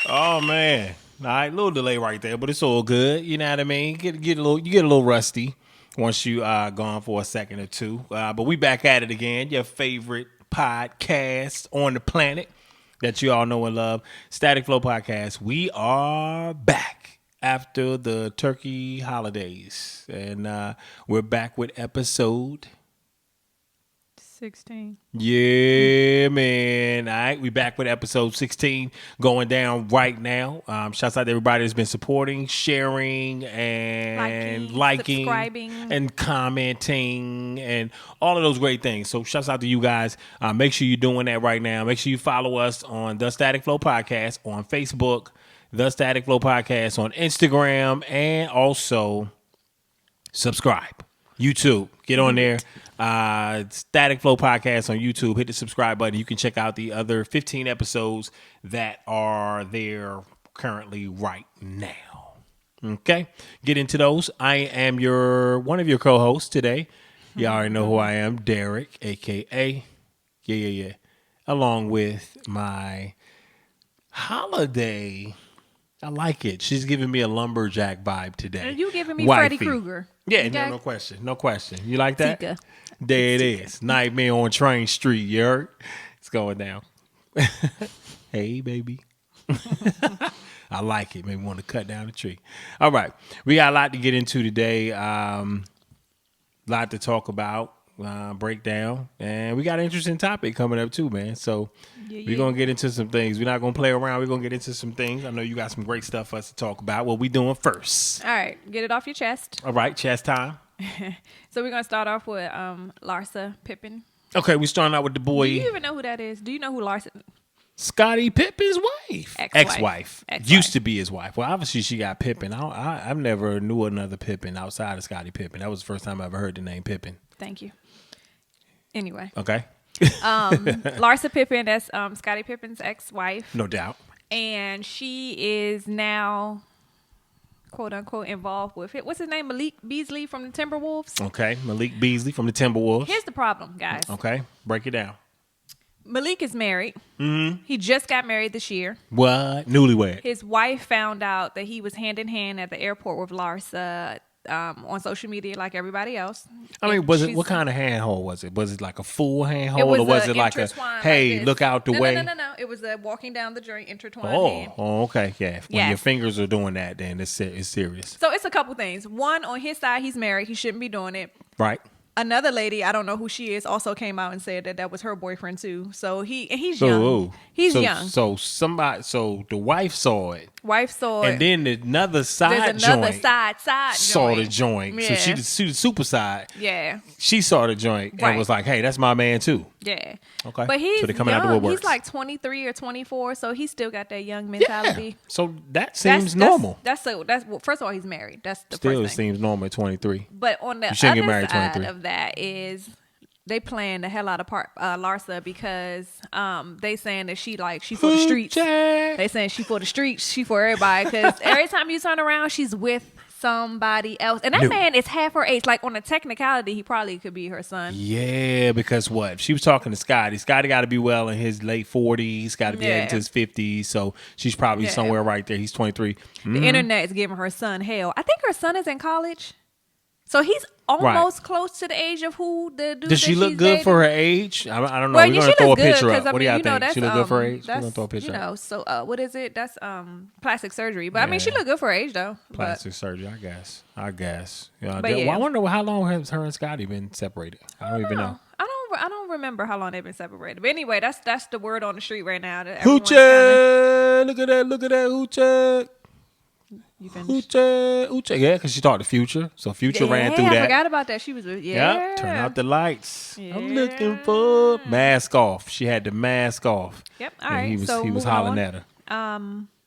Oh man. All right, little delay right there, but it's all good. You know what I mean? You get a little rusty once you gone for a second or two. But we back at it again. Your favorite podcast on the planet that you all know and love, Static Flow Podcast. We are back after the turkey holidays, and we're back with episode 16. Yeah, man. All right, we back with episode 16 going down right now. Shouts out to everybody that's been supporting, sharing, and liking, subscribing, and commenting, and all of those great things. So shouts out to you guys. Make sure you're doing that right now. Make sure you follow us on The Static Flow Podcast on Facebook, The Static Flow Podcast on Instagram, and also subscribe. YouTube. Get on there. Static Flow Podcast on YouTube. Hit the subscribe button. You can check out the other 15 episodes that are there currently right now. Okay? Get into those. I am one of your co-hosts today. You already know who I am. Derek, a.k.a. Yeah. Along with my holiday. I like it. She's giving me a lumberjack vibe today. And you giving me Wifey. Freddy Krueger. Yeah, okay? no question. No question. You like that? Tika. There it is. Nightmare on Train Street, you heard? It's going down. Hey, baby. I like it. Maybe want to cut down the tree. All right. We got a lot to get into today. Lot to talk about, break down. And we got an interesting topic coming up too, man. So we're going to get into some things. We're not going to play around. We're going to get into some things. I know you got some great stuff for us to talk about. What we doing first? All right. Get it off your chest. All right. Chest time. So we're going to start off with Larsa Pippen. Okay. We starting out with the boy. Do you even know who that is? Do you know who Larsa is? Scottie Pippen's wife. Ex-wife. Used to be his wife. Well, obviously she got Pippen. I've never knew another Pippen outside of Scottie Pippen. That was the first time I ever heard the name Pippen. Thank you. Anyway. Okay. Larsa Pippen, that's Scottie Pippen's ex-wife. No doubt. And she is now, quote unquote, involved with it. What's his name? Malik Beasley from the Timberwolves. Okay. Malik Beasley from the Timberwolves. Here's the problem, guys. Okay. Break it down. Malik is married. Mm-hmm. He just got married this year. What? Newlywed. His wife found out that he was hand in hand at the airport with Larsa on social media like everybody else. I mean, what kind of handhold was it? Was it like a full handhold, was or was it like a, hey, like look out the way? No. It was a walking down the joint intertwined hand. Oh, okay. Yeah. When your fingers are doing that, then it's serious. So it's a couple things. One, on his side, he's married. He shouldn't be doing it. Right. Another lady, I don't know who she is, also came out and said that was her boyfriend too. So he's young. He's young. So the wife saw it. Wife saw it. And then another side There's another joint side saw joint. the joint. Yeah. So she the super side. Yeah. She saw the joint and was like, hey, that's my man too. Yeah. Okay. But he's so they coming young. out the woodworks. He's like 23 or 24, so he's still got that young mentality. Yeah. So that seems normal. That's first of all, he's married. That's the still first thing. seems normal at 23. But on the other side of that is they playing the hell out of Larsa because they saying that she for the streets. They saying she for the streets, she for everybody. Because every time you turn around, she's with somebody else. And that man is half her age. Like on a technicality, he probably could be her son. Yeah, because what? She was talking to Scotty. Scotty got to be well in his late 40s, got to be into his 50s. So she's probably somewhere right there. He's 23. Mm-hmm. The internet is giving her son hell. I think her son is in college. So he's almost close to the age of who the dude. Does she look good dating. for her age? I don't know. Well, We're she gonna throw a looks good, picture up. I What do mean, y'all think? She look good for her age? We're That's, gonna throw a picture up. So what is it? That's plastic surgery. But I mean, she look good for her age though. Plastic surgery, I guess. Yeah, But I wonder how long has her and Scotty been separated. I don't even know. I don't remember how long they've been separated. But anyway, that's the word on the street right now. Hoochie! Look at that! Hoochie! You finished? Uche. Yeah, because she talked to Future. So Future ran through that. I forgot about that. She was with, Turn out the lights. Yeah. I'm looking for mask off. She had the mask off. Yep. All right. He was hollering at her.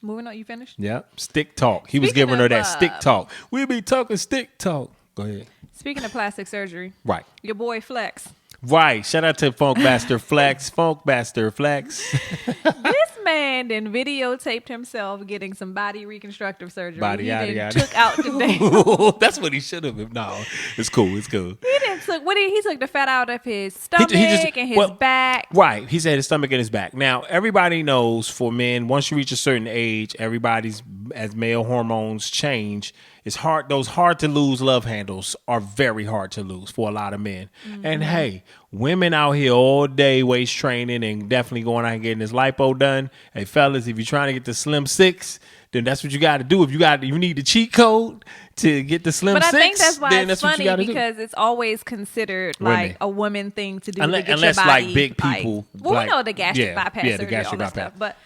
Moving on. You finished? Yep. Stick talk. He was giving her that stick talk. We be talking stick talk. Go ahead. Speaking of plastic surgery. Right. Your boy Flex. Right. Shout out to Funkmaster Flex. Funkmaster Flex. This man then videotaped himself getting some body reconstructive surgery. Yada. Took out the day. That's what he should have. No, it's cool. It's cool. He didn't he took the fat out of his stomach and his back. Right. He said his stomach and his back. Now, everybody knows for men, once you reach a certain age, as male hormones change, it's hard. Those hard to lose love handles are very hard to lose for a lot of men. Mm-hmm. And hey, women out here all day waist training and definitely going out and getting this lipo done. Hey, fellas, if you're trying to get the Slim 6, then that's what you got to do. If you need the cheat code to get the Slim 6, but I think that's why then it's that's funny because it's always considered like a woman thing to do. Unless your body, like big people. Well, we know the gastric bypass. Yeah, the gastric bypass. Stuff, but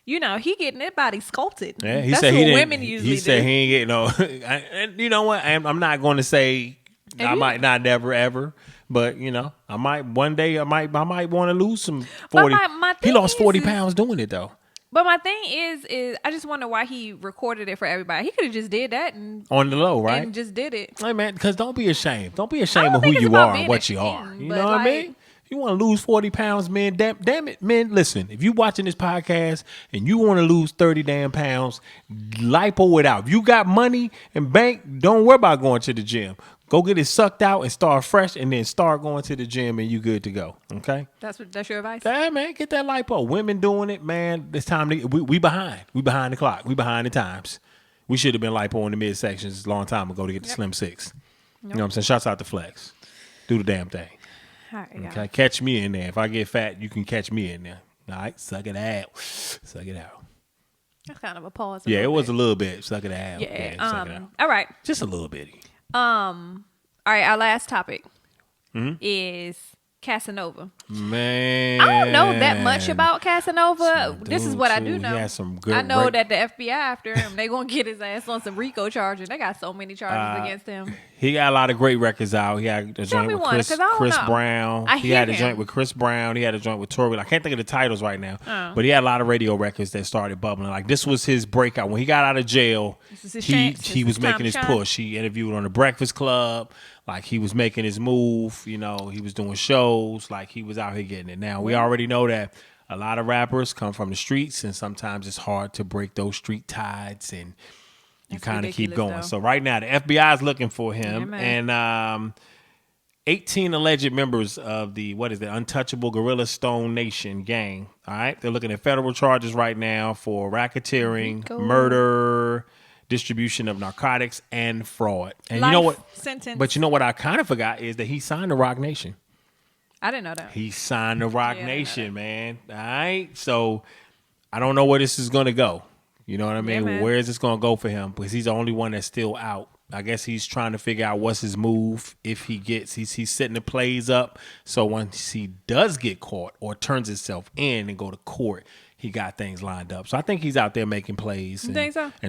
he getting that body sculpted. Yeah, that's what women usually do. He said he ain't getting no. And you know what? I'm not going to say I might not never ever. But I might one day. I might want to lose some 40. He lost 40 pounds doing it though. But my thing is I just wonder why he recorded it for everybody. He could have just did that on the low, right? And just did it. Hey man, because don't be ashamed. Don't be ashamed of who you are and what you are. You know what I mean? If you want to lose 40 pounds, man, damn it, man. Listen, if you watching this podcast and you want to lose 30 damn pounds, lipo it out. If you got money and bank, don't worry about going to the gym. Go get it sucked out and start fresh, and then start going to the gym, and you good to go. Okay, that's your advice. Hey man, get that lipo. Women doing it, man. It's time to we behind. We behind the clock. We behind the times. We should have been lipo in the midsections a long time ago to get the Slim 6. You know what I'm saying? Shouts out to Flex. Do the damn thing. All right, okay, catch me in there. If I get fat, you can catch me in there. All right, suck it out. Suck it out. That's kind of a pause. Yeah, it was a little bit. Suck it out. Yeah. Suck it out. All right. Just a little bitty. All right, our last topic is Casanova. Man, I don't know that much about Casanova. This is what I do know. He has some good I know that the FBI after him, they gonna get his ass on some RICO charges. They got so many charges against him. He got a lot of great records out. He had a joint with Chris Brown. He had a joint with Chris Brown. He had a joint with Tory. I can't think of the titles right now, but he had a lot of radio records that started bubbling. Like this was his breakout when he got out of jail. He was making his push. He interviewed on the Breakfast Club. Like he was making his move. He was doing shows. Like he was out here getting it. Now we already know that a lot of rappers come from the streets, and sometimes it's hard to break those street tides and. You kind of keep going. Though. So right now, the FBI is looking for him, and 18 alleged members of the Untouchable Gorilla Stone Nation gang. All right, they're looking at federal charges right now for racketeering, murder, distribution of narcotics, and fraud. And you know what? Sentence. But you know what I kind of forgot is that he signed the Rock Nation. I didn't know that. He signed the Rock Nation, man. All right, so I don't know where this is going to go. You know what I mean? Where is this going to go for him? Because he's the only one that's still out. I guess he's trying to figure out what's his move if he gets. He's setting the plays up. So once he does get caught or turns himself in and go to court, he got things lined up. So I think he's out there making plays and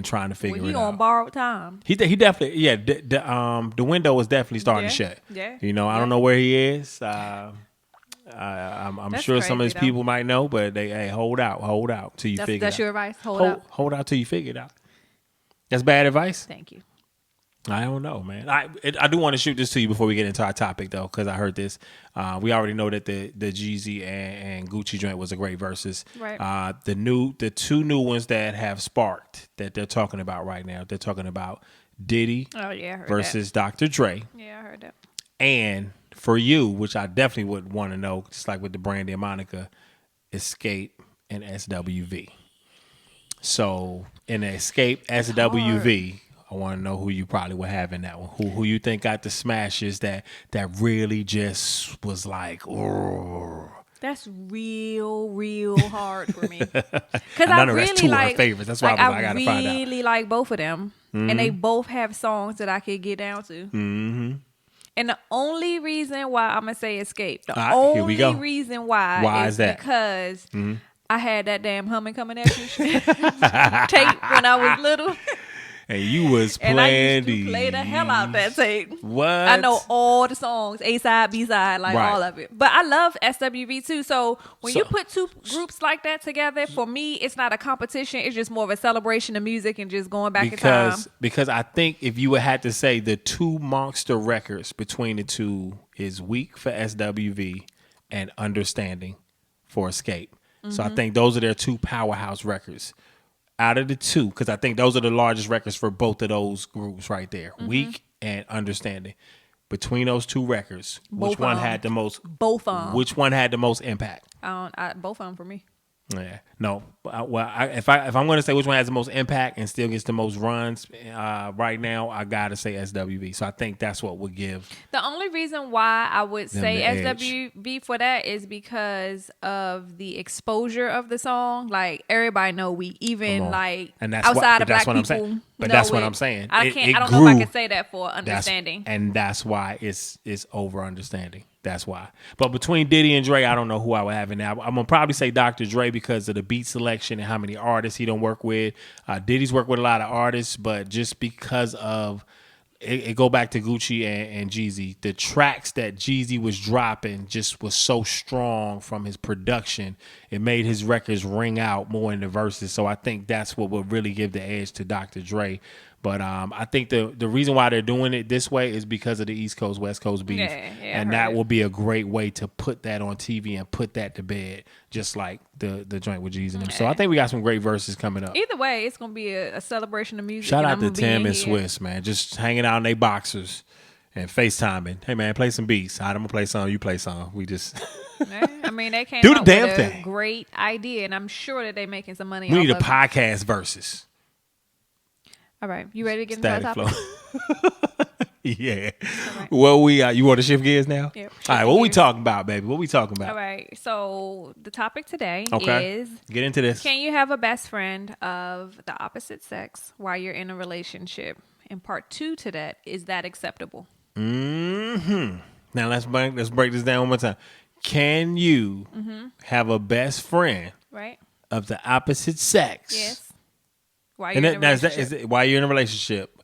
trying to figure it out. He on borrowed time. He definitely, the window is definitely starting to shut. Yeah. I don't know where he is. I'm sure some of his people might know, but hold out till you figure it out. That's your advice? Hold out till you figure it out. That's bad advice? Thank you. I don't know, man. I do want to shoot this to you before we get into our topic, though, because I heard this. We already know that the Jeezy and Gucci joint was a great versus. Right. The two new ones that have sparked that they're talking about right now. They're talking about Diddy versus Dr. Dre. Yeah, I heard that. And for you, which I definitely would want to know, just like with the Brandy and Monica, Escape and SWV. So in the Escape SWV, I want to know who you probably would have in that one. Who you think got the smashes that really just was like, oh. That's real hard for me. Because I know that's two of my favorites. That's why I got to find out. I really like both of them, and they both have songs that I could get down to. Mm-hmm. And the only reason why I'm gonna say Escape, only reason why is that? Because I had that damn Humming Coming At You tape when I was little. And you was playing and I used to play the hell out that tape. What? I know all the songs, A side, B side, all of it. But I love SWV too. So when you put two groups like that together, for me, it's not a competition. It's just more of a celebration of music and just going back in time. Because I think if you would have to say the two monster records between the two is Weak for SWV and Understanding for Escape. Mm-hmm. So I think those are their two powerhouse records. Out of the two, because I think those are the largest records for both of those groups right there, Weak and Understanding. between those two records, which one had the most? Both of them. Which one had the most impact? Both of them for me. Yeah, no. If I'm going to say which one has the most impact and still gets the most runs, right now, I gotta say SWV. So I think that's what would give. The only reason why I would say SWV for that is because of the exposure of the song. Like everybody know we even like and that's outside of black people. But that's what I'm saying. I don't know if I can say that for understanding. That's why it's over understanding. That's why. But between Diddy and Dre, I don't know who I would have in there. I'm gonna probably say Dr. Dre because of the beat selection and how many artists he don't work with. Diddy's worked with a lot of artists, but just because of it go back to Gucci and Jeezy. The tracks that Jeezy was dropping just was so strong from his production. It made his records ring out more in the verses. So I think that's what would really give the edge to Dr. Dre. But I think the reason why they're doing it this way is because of the East Coast, West Coast beef. And that will be a great way to put that on TV and put that to bed, just like the joint with Jeezy and them. So I think we got some great verses coming up. Either way, it's going to be a celebration of music. Shout out to Tim and Swiss, man. Just hanging out in their boxers and FaceTiming. Hey, man, play some beats. All right, I'm going to play some. You play some. We just... I mean, they came do the up damn with thing. A great idea, and I'm sure that they're making some money. We need a podcast versus. All right, you ready to get into our topic? Yeah. Right. Well, you want to shift gears now? Yep. All right, what we talking about, baby? What we talking about? All right, so the topic today is... Get into this. Can you have a best friend of the opposite sex while you're in a relationship? And part 2 to that, is that acceptable? Mm-hmm. Now, let's break this down one more time. Can you have a best friend of the opposite sex? Yes. While you're in a relationship. While you're in a relationship,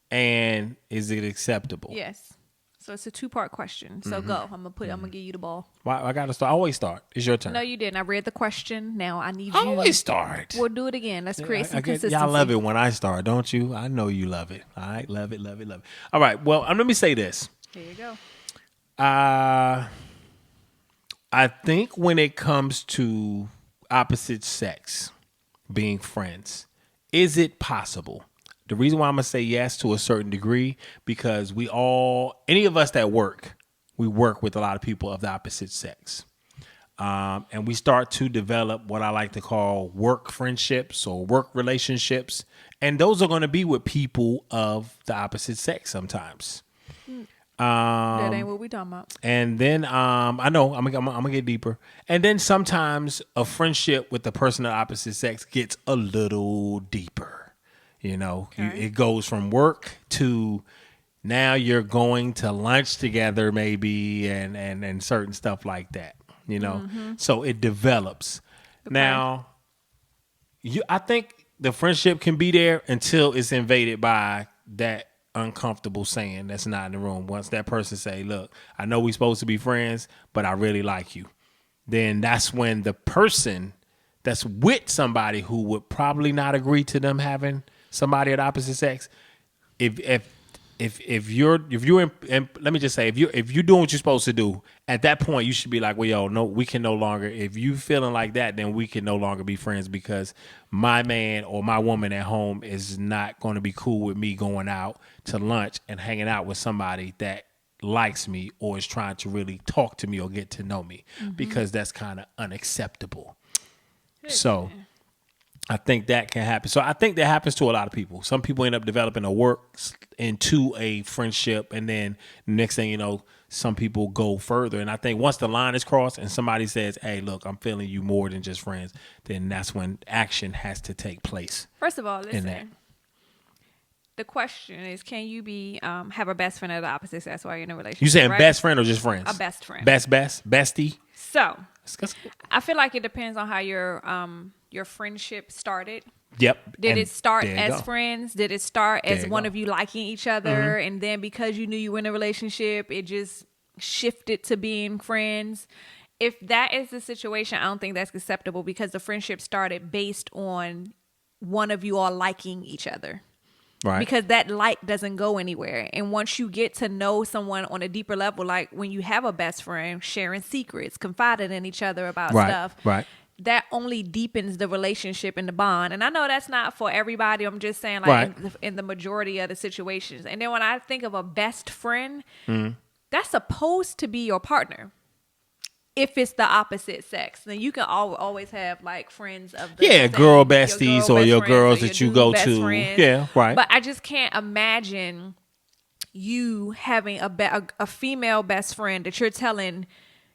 and is it acceptable? Yes. So it's a 2-part question. So go. I'm gonna give you the ball. Why I gotta start? I always start. It's your turn. No, you didn't. I read the question. Now I need you. I always start. We'll do it again. Let's create some consistency. Y'all love it when I start, don't you? I know you love it. All right, love it. All right. Well, let me say this. Here you go. I think when it comes to opposite sex being friends, is it possible? The reason why I'm going to say yes to a certain degree, because any of us that work, we work with a lot of people of the opposite sex. And we start to develop what I like to call work friendships or work relationships. And those are going to be with people of the opposite sex sometimes. That ain't what we talking about. And then I know I'm gonna get deeper. And then sometimes a friendship with the person of the opposite sex gets a little deeper. You know, it goes from work to now you're going to lunch together, maybe, and certain stuff like that. You know, so it develops. Okay. Now, I think the friendship can be there until it's invaded by that uncomfortable saying that's not in the room. Once that person say, look, I know we're supposed to be friends, but I really like you, then that's when the person that's with somebody who would probably not agree to them having somebody of the opposite sex, if you're in, let me just say, if you're doing what you're supposed to do, at that point you should be like, well, yo, no, we can no longer, if you feeling like that, then we can no longer be friends, because my man or my woman at home is not going to be cool with me going out to lunch and hanging out with somebody that likes me or is trying to really talk to me or get to know me, because that's kind of unacceptable. So I think that can happen. So I think that happens to a lot of people. Some people end up developing a work into a friendship, and then next thing you know, some people go further. And I think once the line is crossed and somebody says, hey, look, I'm feeling you more than just friends, then that's when action has to take place. First of all, listen. The question is, can you have a best friend of the opposite sex while you're in a relationship? You saying best friend or just friends? A best friend. Bestie? So, I feel like it depends on how your friendship started. Yep. Did it start as friends? Did it start as one of you liking each other? And then because you knew you were in a relationship, it just shifted to being friends? If that is the situation, I don't think that's acceptable, because the friendship started based on one of you all liking each other. Right. Because that like doesn't go anywhere. And once you get to know someone on a deeper level, like when you have a best friend, sharing secrets, confiding in each other about stuff. Right. that only deepens the relationship and the bond. And I know that's not for everybody. I'm just saying, like, in the majority of the situations. And then when I think of a best friend, that's supposed to be your partner. If it's the opposite sex, then you can always have like friends of the girl besties or your girls that you go to. Friends. Yeah, right. But I just can't imagine you having a female best friend that you're telling,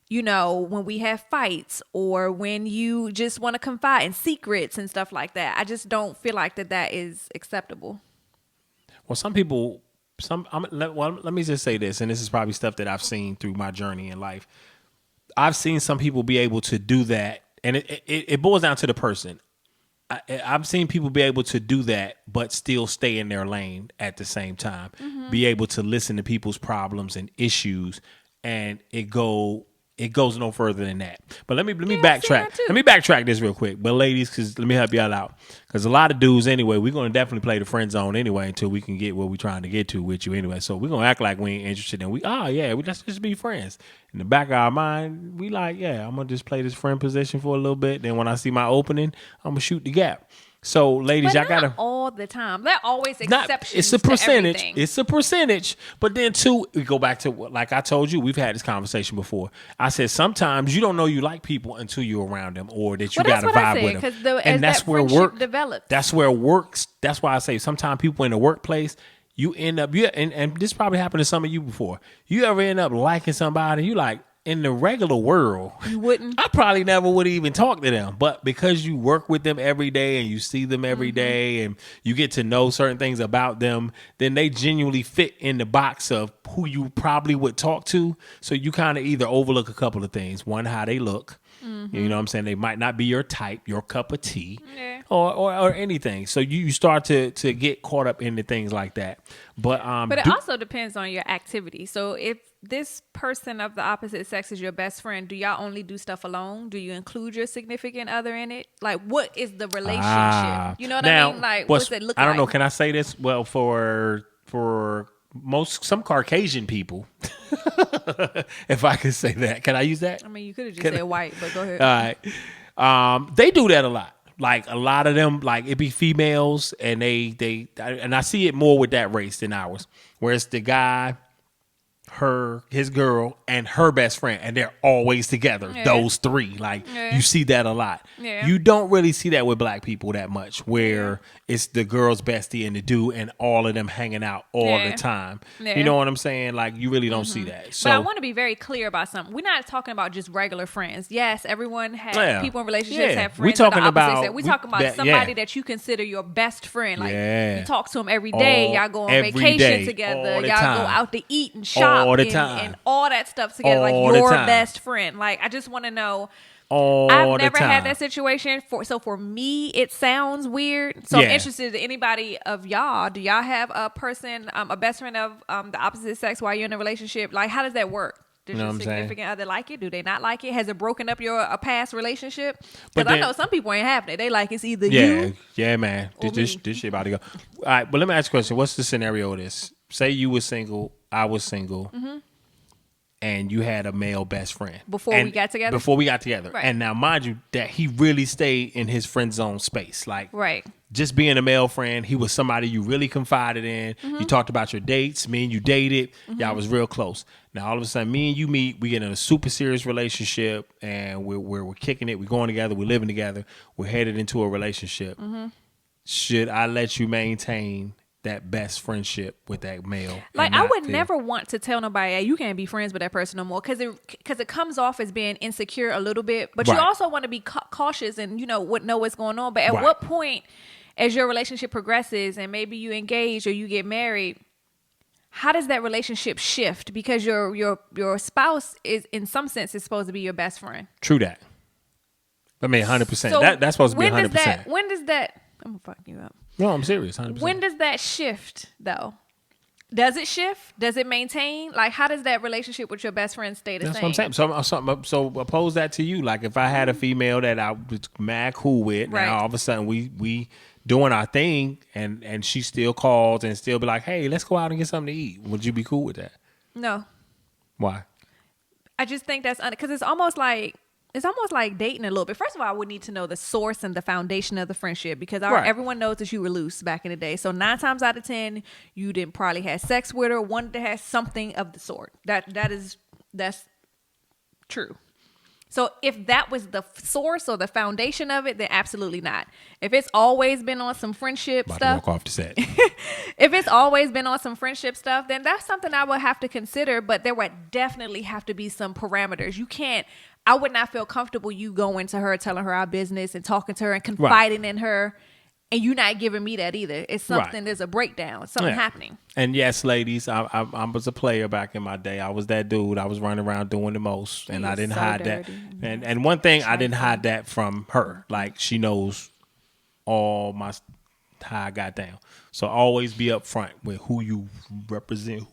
you know, when we have fights or when you just want to confide in secrets and stuff like that. I just don't feel like that is acceptable. Well, some people, let me just say this, and this is probably stuff that I've seen through my journey in life. I've seen some people be able to do that, and it boils down to the person. I've seen people be able to do that, but still stay in their lane at the same time. Be able to listen to people's problems and issues, and it goes no further than that. But let me backtrack. Let me backtrack this real quick. But ladies, because let me help y'all out. Because a lot of dudes anyway, we're going to definitely play the friend zone anyway until we can get what we're trying to get to with you anyway. So we're going to act like we ain't interested in let's just be friends. In the back of our mind, we like, I'm going to just play this friend position for a little bit. Then when I see my opening, I'm going to shoot the gap. So, ladies, but y'all gotta all the time. There are always exceptions. It's a percentage. To everything. It's a percentage. But then too, we go back to like I told you, we've had this conversation before. I said sometimes you don't know you like people until you're around them or that you got a vibe with them. And that's where work develops. That's where it works. That's why I say sometimes people in the workplace, you end up and this probably happened to some of you before. You ever end up liking somebody, you like. In the regular world, you wouldn't. I probably never would even talk to them. But because you work with them every day and you see them every day and you get to know certain things about them, then they genuinely fit in the box of who you probably would talk to. So you kind of either overlook a couple of things. One, how they look. You know what I'm saying? They might not be your type, your cup of tea, or anything. So you start to get caught up into things like that. But it also depends on your activity. So if this person of the opposite sex is your best friend, do y'all only do stuff alone? Do you include your significant other in it? Like, what is the relationship? You know what I mean? Like, what's it look like? I don't know. Can I say this? Well, for some Caucasian people, if I could say that, can I use that? I mean, you could have just said white, but go ahead. All right. They do that a lot. Like a lot of them, like it be females, and and I see it more with that race than ours, where it's the guy, his girl, and her best friend, and they're always together. Those three, like you see that a lot. You don't really see that with black people that much, where it's the girl's bestie and the dude, and all of them hanging out all the time. You know what I'm saying? Like you really don't see that. So, but I want to be very clear about something. We're not talking about just regular friends. Yes, everyone has people in relationships have friends. We talking about somebody that you consider your best friend. Like you talk to them every day. Y'all go on vacation together. Y'all go out to eat and shop. All the time. And all that stuff together, like your best friend. Like, I just want to know. I've never had that situation. For me, it sounds weird. So I'm interested in anybody of y'all. Do y'all have a person, a best friend of the opposite sex while you're in a relationship? Like, how does that work? Does your significant other like it? Do they not like it? Has it broken up a past relationship? Because I know some people ain't having it. They like it's either you. Yeah, man. This shit about to go. All right, but let me ask you a question. What's the scenario of this? Say you were single, I was single, and you had a male best friend. Before we got together? Right. And now, mind you, that he really stayed in his friend zone space. Like, right. Just being a male friend, he was somebody you really confided in. You talked about your dates. Me and you dated. Y'all was real close. Now, all of a sudden, me and you meet. We get in a super serious relationship, and we're kicking it. We're going together. We're living together. We're headed into a relationship. Should I let you maintain that best friendship with that male? Like, I would never want to tell nobody, hey, you can't be friends with that person no more, because it comes off as being insecure a little bit. But you also want to be cautious and know what's going on. But at what point, as your relationship progresses and maybe you engage or you get married, how does that relationship shift? Because your spouse is, in some sense, is supposed to be your best friend. True that. I mean, 100%. So that's supposed to be 100%. When does that? I'm gonna fuck you up. No, I'm serious. 100%. When does that shift, though? Does it shift? Does it maintain? Like, how does that relationship with your best friend stay the same? That's what I'm saying. So oppose that to you. Like, if I had a female that I was mad cool with, now all of a sudden we doing our thing, and she still calls and still be like, hey, let's go out and get something to eat. Would you be cool with that? No. Why? I just think that's because it's almost like almost like dating a little bit. First of all, I would need to know the source and the foundation of the friendship because everyone knows that you were loose back in the day. So 9 times out of 10, you didn't probably have sex with her, wanted to have something of the sort. That's true. So if that was the source or the foundation of it, then absolutely not. If it's always been on some friendship stuff, walk off the set. if it's always been on some friendship stuff, then that's something I would have to consider. But there would definitely have to be some parameters. I would not feel comfortable you going to her, telling her our business and talking to her and confiding in her. And you not giving me that either. It's something, there's a breakdown, something happening. And yes, ladies, I was a player back in my day. I was that dude. I was running around doing the most. And I didn't hide that. And one thing, I didn't hide that from her. Like, she knows all how I got down. So always be upfront with who you represent,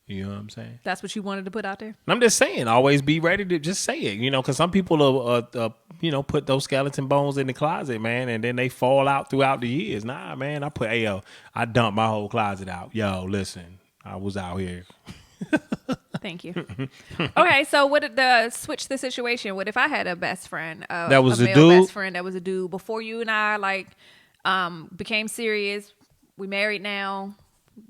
you know what I'm saying? That's what you wanted to put out there? And I'm just saying, always be ready to just say it, because some people will, put those skeleton bones in the closet, man, and then they fall out throughout the years. Nah, man, I dumped my whole closet out. Yo, listen, I was out here. Thank you. Okay, so switch the situation? What if I had a best friend, that was a male dude? Best friend that was a dude before you and I became serious? We married now.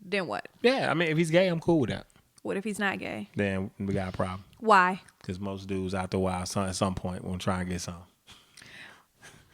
Then what? Yeah, I mean, if he's gay, I'm cool with that. What if he's not gay? Then we got a problem. Why? Because most dudes after a while, at some point, will try and get some.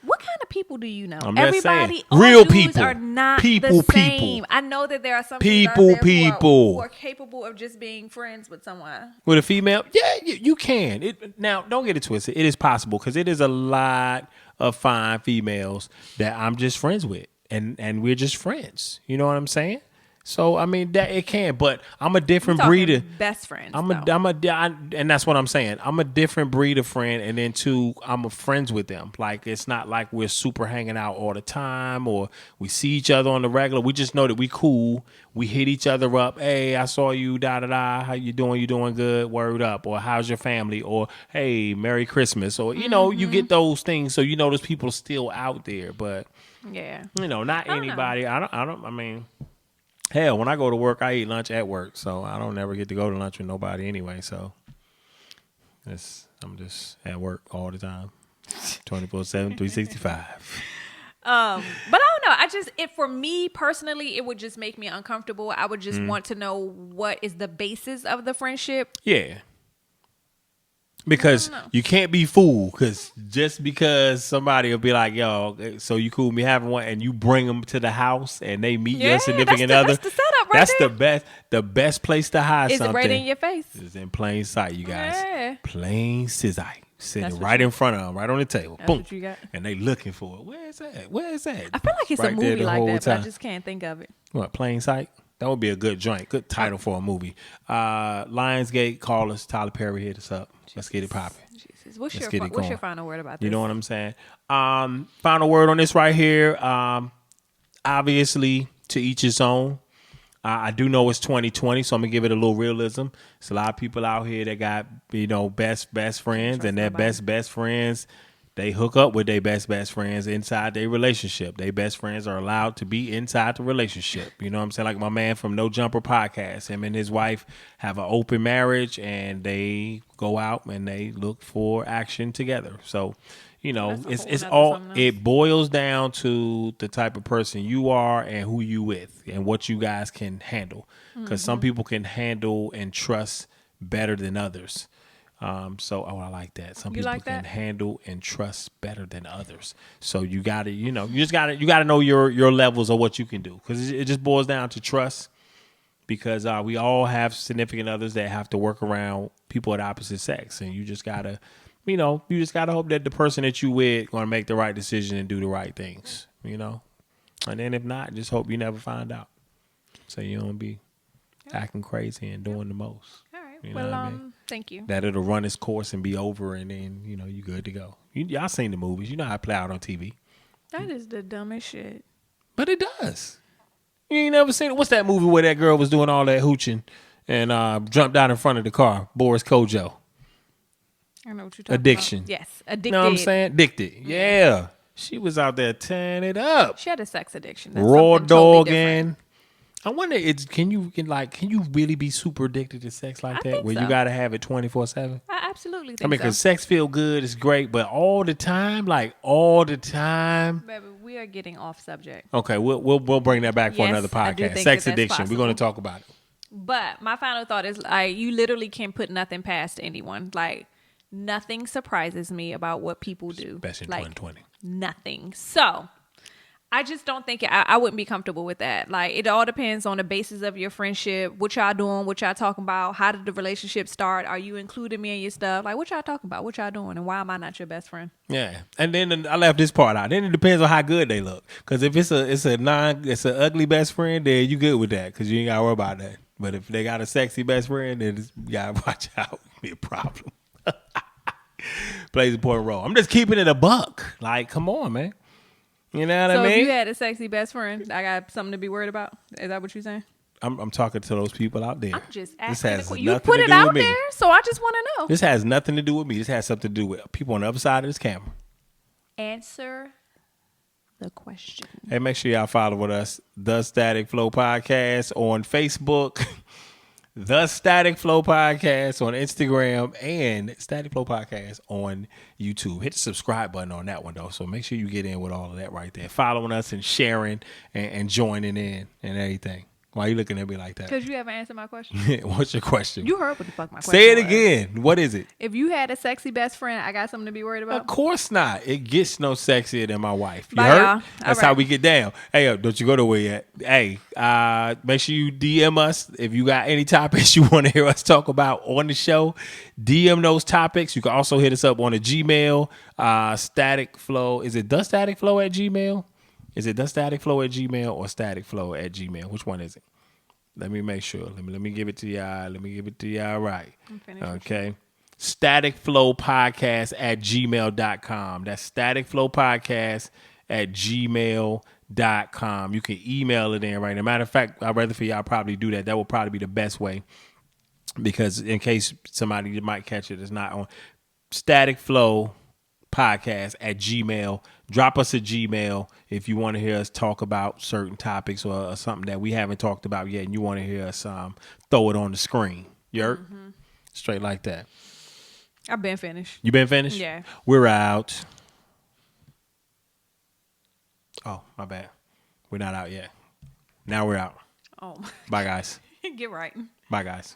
What kind of people do you know? I'm Everybody, all real dudes people are not the same. I know that there are some people who are capable of just being friends with someone. With a female? Yeah, you can. Now, don't get it twisted. It is possible because it is a lot of fine females that I'm just friends with, and we're just friends. You know what I'm saying? So I mean that it can, but I'm a different breed of best friends. And that's what I'm saying. I'm a different breed of friend, and then too, I'm a friends with them. Like it's not like we're super hanging out all the time, or we see each other on the regular. We just know that we cool. We hit each other up. Hey, I saw you. Da da da. How you doing? You doing good? Word up. Or how's your family? Or hey, Merry Christmas. Or you get those things. So there's people still out there, but not anybody. I mean. Hell, when I go to work, I eat lunch at work, so I don't never get to go to lunch with nobody anyway. So I'm just at work all the time, 24/7, 365. But I don't know. For me personally, it would just make me uncomfortable. I would just want to know what is the basis of the friendship. Yeah. Because you can't be fooled. Because just because somebody will be like, "Yo, so you cool with me having one," and you bring them to the house and they meet your significant other. That's the setup, right? That's the best place to hide something. Is it right in your face? It's in plain sight, you guys. Yeah. Plain sight. Sitting right in front of them, right on the table. That's boom. What you got. And they looking for it. Where is that? I feel like it's right a movie like that, but I just can't think of it. What, Plain Sight? That would be a good joint. Good title for a movie. Lionsgate, call us. Tyler Perry, hit us up. Let's get it popping. Jesus. What's your final word about this? You know what I'm saying? Final word on this right here. Obviously, to each his own. I do know it's 2020, so I'm going to give it a little realism. There's a lot of people out here that got, best friends, and their best friends, they hook up with their best friends inside their relationship. Their best friends are allowed to be inside the relationship. You know what I'm saying? Like my man from No Jumper Podcast, him and his wife have an open marriage, and they go out and they look for action together. So, it boils down to the type of person you are and who you with and what you guys can handle. Because some people can handle and trust better than others. I like that. Some people can handle and trust better than others. So you gotta, you gotta know your levels of what you can do. Because it just boils down to trust. Because we all have significant others that have to work around people of the opposite sex, and you just gotta hope that the person that you with gonna make the right decision and do the right things. And then if not, just hope you never find out, so you don't be acting crazy and doing the most. Thank you. That it'll run its course and be over, and then you good to go. Y'all seen the movies? You know how it play out on TV. That is the dumbest shit. But it does. You ain't never seen it. What's that movie where that girl was doing all that hooching and jumped out in front of the car? Boris Kojo. I know what you're talking Addiction. about. Yes, addicted. You know what I'm saying? Addicted. Yeah. She was out there tearing it up. She had a sex addiction. That's raw dogging. Totally I wonder, can you really be super addicted to sex like that? Where you gotta have it 24/7? I absolutely think I mean, because sex feel good, it's great, but all the time, Baby, we are getting off subject. Okay, we'll bring that back for another podcast. Sex addiction. Possible. We're going to talk about it. But my final thought is like you literally can't put nothing past anyone. Like nothing surprises me about what people do. Especially in 2020. Nothing. So I just don't think I wouldn't be comfortable with that. Like it all depends on the basis of your friendship, what y'all doing, what y'all talking about, how did the relationship start, are you including me in your stuff? Like what y'all talking about, what y'all doing, and why am I not your best friend? Yeah, and then I left this part out. Then it depends on how good they look. Because if it's an ugly best friend, then you good with that because you ain't gotta worry about that. But if they got a sexy best friend, then you gotta watch out. It'll be a problem. Plays an important role. I'm just keeping it a buck. Like, come on, man. You know what I mean? So if you had a sexy best friend, I got something to be worried about. Is that what you're saying? I'm talking to those people out there. I'm just asking. You put it out there, so I just want to know. This has nothing to do with me. This has something to do with people on the other side of this camera. Answer the question. Hey, make sure y'all follow with us, The Static Flow Podcast on Facebook, The Static Flow Podcast on Instagram, and Static Flow Podcast on YouTube. Hit the subscribe button on that one, though. So make sure you get in with all of that right there. Following us and sharing and joining in and everything. Why are you looking at me like that? Because you haven't answered my question. What's your question? You heard what the fuck my question Say it was. again. What is it? If you had a sexy best friend, I got something to be worried about? Of course not. It gets no sexier than my wife. You Bye, heard? y'all. That's how we get down. Hey, don't you go nowhere yet. Hey, make sure you DM us if you got any topics you want to hear us talk about on the show. DM those topics. You can also hit us up on a Gmail. Static Flow. Is it The Static Flow at Gmail? Is it The Static Flow at Gmail or Static Flow at Gmail? Which one is it? Let me make sure. Let me give it to y'all. Let me give it to y'all right. Okay. Static Flow Podcast at gmail.com. That's Static Flow Podcast at gmail.com. You can email it in right now. Matter of fact, I'd rather for y'all probably do that. That will probably be the best way because in case somebody might catch it, it's not on Static Flow Podcast at Gmail. Drop us a Gmail if you want to hear us talk about certain topics or something that we haven't talked about yet and you want to hear us throw it on the screen. You heard? Mm-hmm. Straight like that. I've been finished. You been finished? Yeah. We're out. Oh, my bad. We're not out yet. Now we're out. Oh. Bye, guys. Get right. Bye, guys.